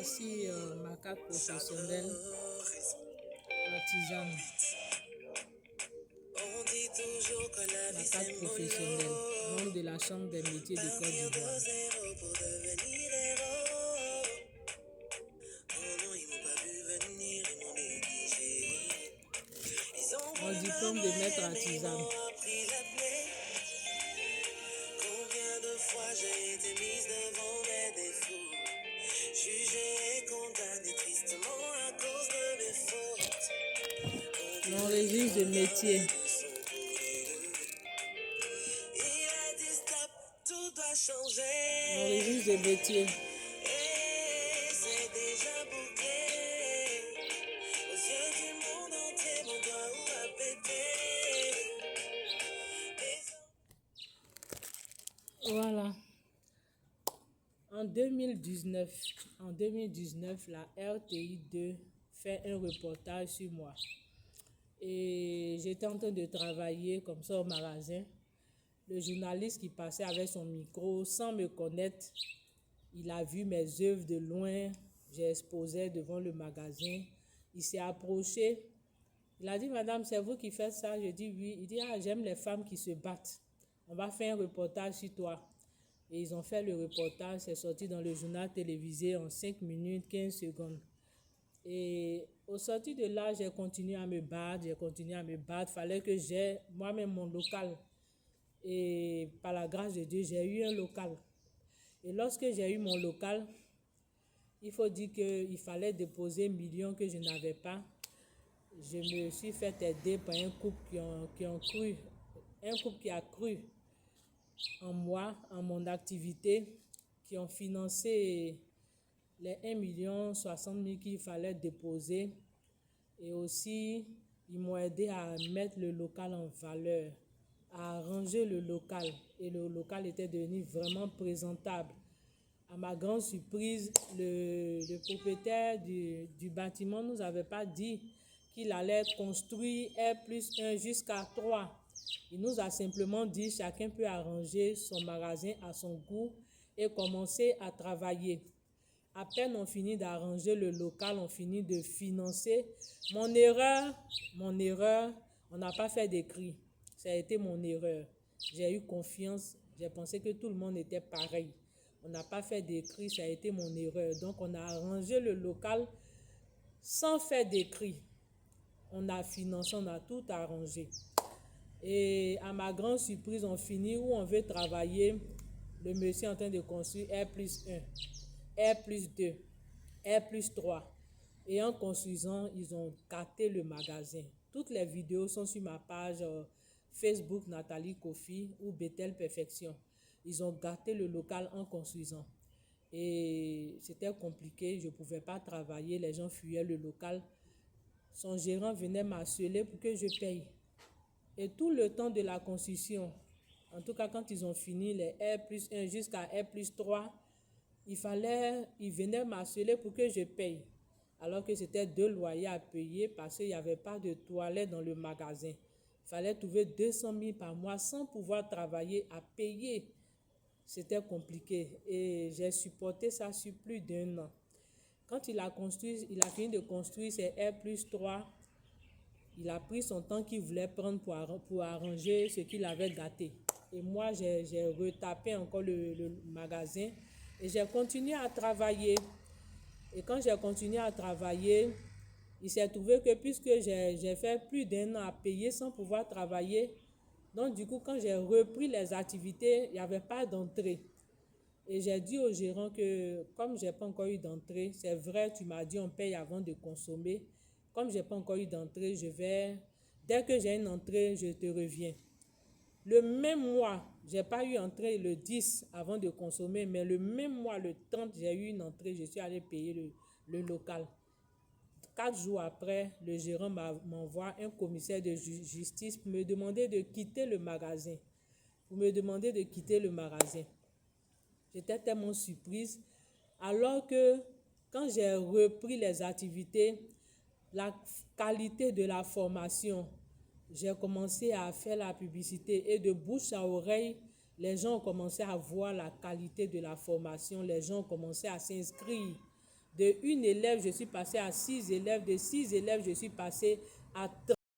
Voici ma carte professionnelle artisane. Ma carte professionnelle, membre de la Chambre des métiers de Côte d'Ivoire. Mon diplôme de maître artisan. Combien de fois j'ai été mise devant mes défauts, jugée et condamnée tristement à cause de mes fautes. Mon registre de métier. Il a dit stop, tout doit changer. Mon registre de métier. Et c'est déjà bouclé. Aux yeux du monde entier, mon doigt a pété. Voilà. En 2019, la RTI 2 fait un reportage sur moi. Et j'étais en train de travailler comme ça au magasin. Le journaliste qui passait avec son micro, sans me connaître, il a vu mes œuvres de loin. J'exposais devant le magasin. Il s'est approché. Il a dit, madame, c'est vous qui faites ça? Je dis oui. Il dit, ah, j'aime les femmes qui se battent. On va faire un reportage sur toi. Et ils ont fait le reportage, c'est sorti dans le journal télévisé en 5 minutes, 15 secondes. Et au sorti de là, j'ai continué à me battre, Il fallait que j'ai moi-même mon local. Et par la grâce de Dieu, j'ai eu un local. Et lorsque j'ai eu mon local, il faut dire qu'il fallait déposer 1 million que je n'avais pas. Je me suis fait aider par un couple qui a cru en moi, en mon activité, qui ont financé les 1,60 million qu'il fallait déposer. Et aussi, ils m'ont aidé à mettre le local en valeur, à arranger le local. Et le local était devenu vraiment présentable. À ma grande surprise, le propriétaire du bâtiment ne nous avait pas dit qu'il allait construire R+1 jusqu'à 3. Il nous a simplement dit chacun peut arranger son magasin à son goût et commencer à travailler. À peine on finit d'arranger le local, on finit de financer. Mon erreur, on n'a pas fait d'écrit. Ça a été mon erreur. J'ai eu confiance, j'ai pensé que tout le monde était pareil. On n'a pas fait d'écrit, ça a été mon erreur. Donc on a arrangé le local sans faire d'écrit. On a financé, on a tout arrangé. Et à ma grande surprise, on finit où on veut travailler. Le monsieur est en train de construire R+1, R+2, R+3. Et en construisant, ils ont gâté le magasin. Toutes les vidéos sont sur ma page Facebook Nathalie Kofi ou Bethel Perfection. Ils ont gâté le local en construisant. Et c'était compliqué, je ne pouvais pas travailler, les gens fuyaient le local. Son gérant venait m'harceler pour que je paye. Et tout le temps de la construction, en tout cas quand ils ont fini les R+1 jusqu'à R+3, il venait m'harceler pour que je paye. Alors que c'était 2 loyers à payer parce qu'il n'y avait pas de toilette dans le magasin. Il fallait trouver 200 000 par mois sans pouvoir travailler à payer. C'était compliqué et j'ai supporté ça sur plus d'1 an. Quand il a fini de construire ses R+3, il a pris son temps qu'il voulait prendre pour arranger ce qu'il avait gâté. Et moi, j'ai retapé encore le magasin et j'ai continué à travailler. Et quand j'ai continué à travailler, il s'est trouvé que puisque j'ai fait plus d'1 an à payer sans pouvoir travailler, donc du coup, quand j'ai repris les activités, il n'y avait pas d'entrée. Et j'ai dit au gérant que comme je n'ai pas encore eu d'entrée, c'est vrai, tu m'as dit on paye avant de consommer. Comme je n'ai pas encore eu d'entrée, dès que j'ai une entrée, je te reviens. Le même mois, je n'ai pas eu entrée le 10 avant de consommer, mais le même mois, le 30, j'ai eu une entrée, je suis allé payer le local. 4 jours après, le gérant m'envoie un commissaire de justice pour me demander de quitter le magasin. J'étais tellement surprise. Alors que quand j'ai repris les activités, la qualité de la formation, j'ai commencé à faire la publicité et de bouche à oreille, les gens ont commencé à voir la qualité de la formation, les gens ont commencé à s'inscrire. De une élève, je suis passée à 6 élèves. De 6 élèves, je suis passée à